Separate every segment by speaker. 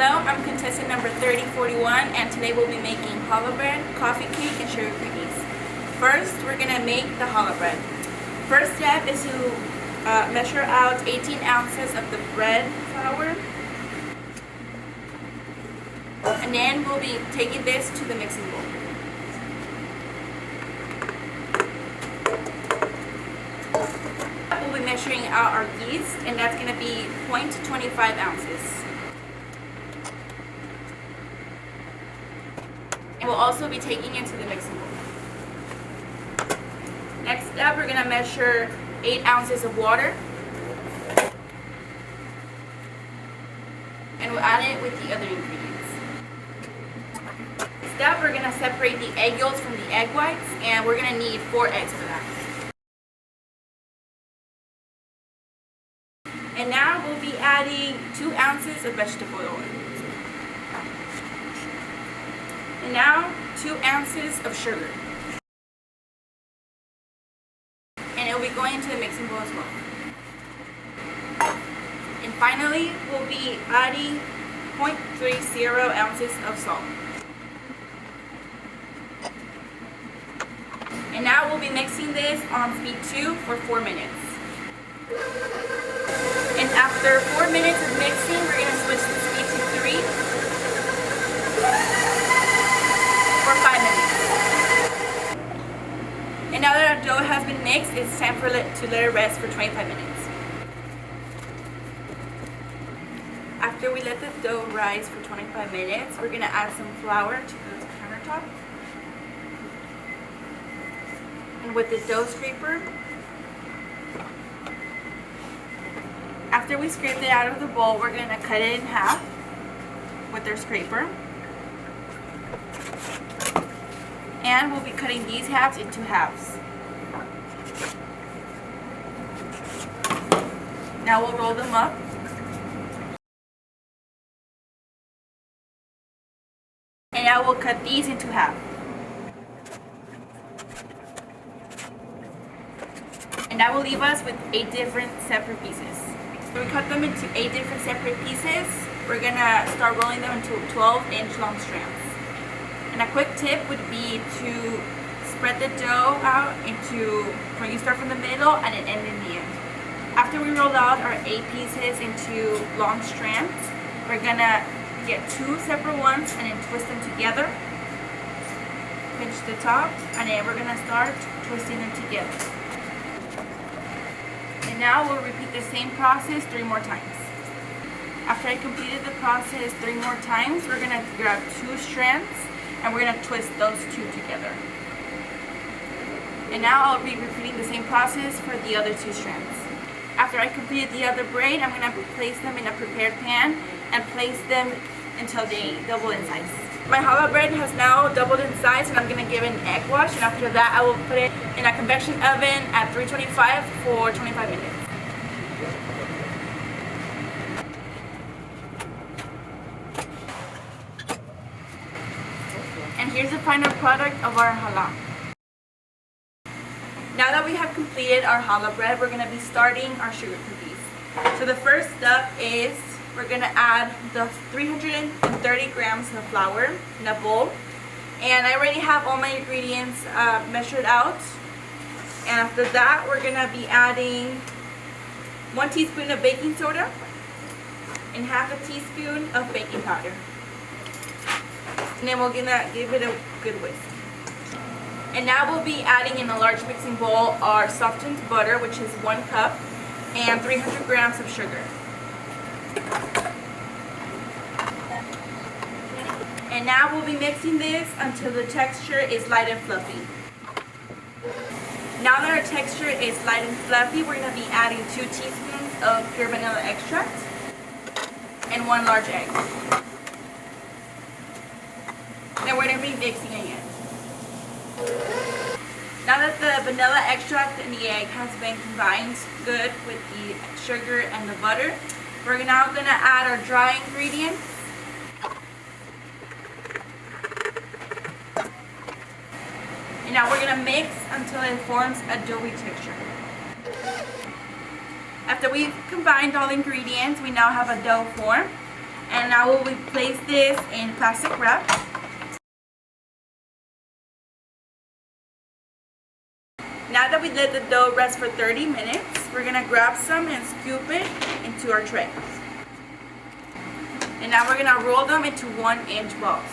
Speaker 1: Hello, I'm contestant number 3041, and today we'll be making challah bread, coffee cake, and sugar cookies. First, we're going to make the challah bread. First step is to measure out 18 ounces of the bread flour. And then we'll be taking this to the mixing bowl. We'll be measuring out our yeast, and that's going to be 0.25 ounces. And we'll also be taking it to the mixing bowl. Next step, we're going to measure 8 ounces of water. And we'll add it with the other ingredients. Next step, we're going to separate the egg yolks from the egg whites, and we're going to need 4 eggs for that. And now we'll be adding 2 ounces of vegetable oil. And now 2 ounces of sugar. And it will be going into the mixing bowl as well. And finally, we'll be adding 0.30 ounces of salt. And now we'll be mixing this on speed 2 for 4 minutes. And after 4 minutes of mixing, we're going to switch to speed to 3 for 5 minutes. And now that our dough has been mixed, it's time to let it rest for 25 minutes. After we let the dough rise for 25 minutes, we're going to add some flour to the countertop. And with the dough scraper, after we scraped it out of the bowl, we're going to cut it in half with our scraper. And we'll be cutting these halves into halves. Now we'll roll them up. And now we'll cut these into half. And that will leave us with 8 different separate pieces. So we cut them into 8 different separate pieces. We're going to start rolling them into 12-inch long strands. And a quick tip would be to spread the dough out into, when you start from the middle and then end in the end. After we roll out our 8 pieces into long strands, we're going to get 2 separate ones and then twist them together. Pinch the top, and then we're going to start twisting them together. And now we'll repeat the same process 3 more times. After I completed the process 3 more times, we're going to grab 2 strands and we're going to twist those 2 together. And now I'll be repeating the same process for the other 2 strands. After I completed the other braid, I'm going to place them in a prepared pan and place them until they double in size. My challah bread has now doubled in size, and I'm going to give it an egg wash, and after that I will put it in a convection oven at 325 for 25 minutes. And here's the final product of our challah. Now that we have completed our challah bread, we're going to be starting our sugar cookies. So the first step is we're going to add the 330 grams of flour in a bowl. And I already have all my ingredients measured out. And after that, we're going to be adding 1 teaspoon of baking soda and half a teaspoon of baking powder. And then we're going to give it a good whisk. And now we'll be adding in a large mixing bowl our softened butter, which is 1 cup, and 300 grams of sugar. And now we'll be mixing this until the texture is light and fluffy. Now that our texture is light and fluffy, we're going to be adding 2 teaspoons of pure vanilla extract and 1 large egg. Then we're going to be mixing again. Now that the vanilla extract and the egg has been combined good with the sugar and the butter, we're now going to add our dry ingredients. And now we're going to mix until it forms a doughy texture. After we've combined all ingredients, we now have a dough form. And now we place this in plastic wrap. Now that we let the dough rest for 30 minutes, we're going to grab some and scoop it into our tray. And now we're going to roll them into 1-inch balls.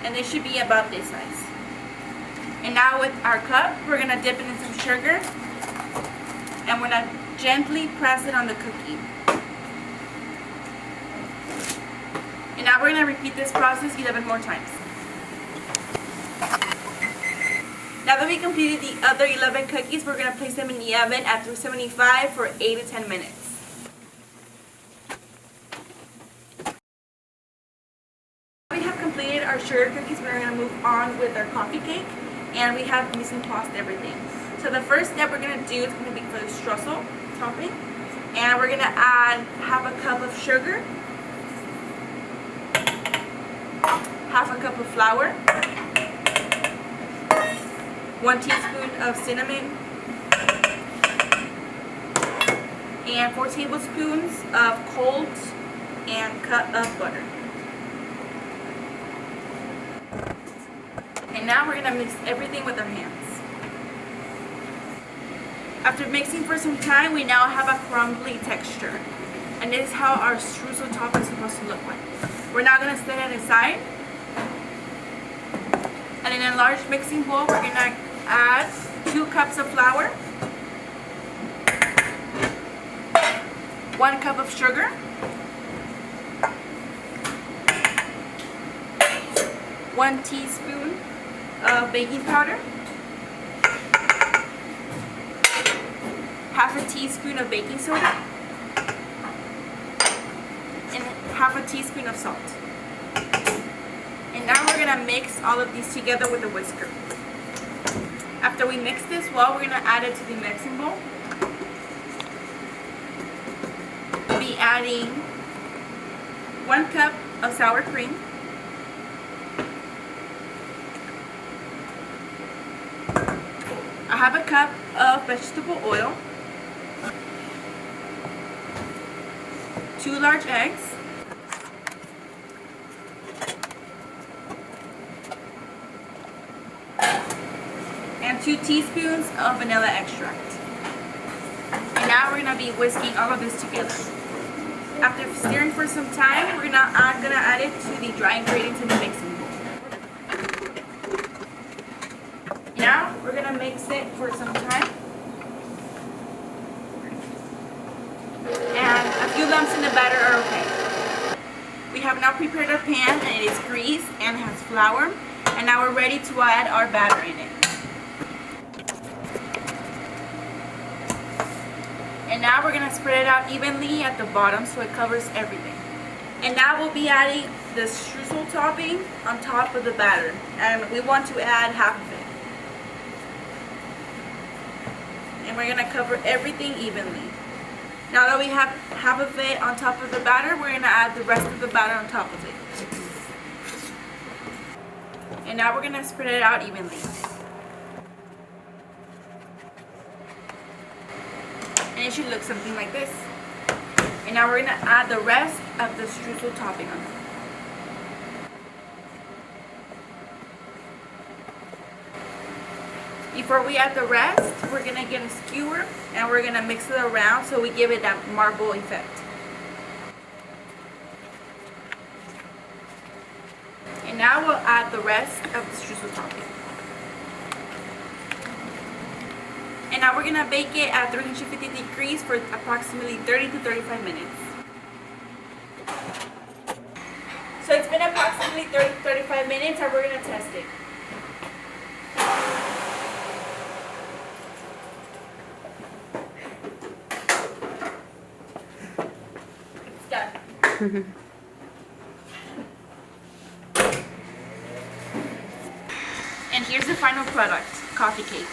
Speaker 1: And they should be about this size. And now with our cup, we're going to dip it in some sugar. And we're going to gently press it on the cookie. And now we're going to repeat this process 11 more times. Now that we completed the other 11 cookies, we're going to place them in the oven at 375 for 8 to 10 minutes. We have completed our sugar cookies. We're going to move on with our coffee cake. And we have mise en place everything. So the first step we're going to do is going to be for the streusel topping. And we're going to add half a cup of sugar, half a cup of flour, 1 teaspoon of cinnamon, and 4 tablespoons of cold and cut up butter. And now we're going to mix everything with our hands. After mixing for some time, we now have a crumbly texture. And this is how our streusel top is supposed to look like. We're now going to set it aside. And in a large mixing bowl, we're going to add 2 cups of flour, 1 cup of sugar, 1 teaspoon of baking powder, half a teaspoon of baking soda, and half a teaspoon of salt. And now we're going to mix all of these together with a whisker. After we mix this well, we're going to add it to the mixing bowl. We'll be adding 1 cup of sour cream, I have a cup of vegetable oil, 2 large eggs, and 2 teaspoons of vanilla extract. And now we're going to be whisking all of this together. After stirring for some time, we're gonna add it to the dry ingredients in the mixing bowl. Now we're going to mix it for some time. And a few lumps in the batter are okay. We have now prepared our pan, and it is greased and has flour. And now we're ready to add our batter in it. And now we're going to spread it out evenly at the bottom so it covers everything. And now we'll be adding the streusel topping on top of the batter. And we want to add half of it. And we're going to cover everything evenly. Now that we have half of it on top of the batter, we're going to add the rest of the batter on top of it. And now we're going to spread it out evenly. And it should look something like this. And now we're going to add the rest of the streusel topping on top. Before we add the rest, we're going to get a skewer and we're going to mix it around so we give it that marble effect. And now we'll add the rest of the streusel topping. And now we're going to bake it at 350 degrees for approximately 30 to 35 minutes. So it's been approximately 30 to 35 minutes and we're going to test it. It's done. And here's the final product, coffee cake.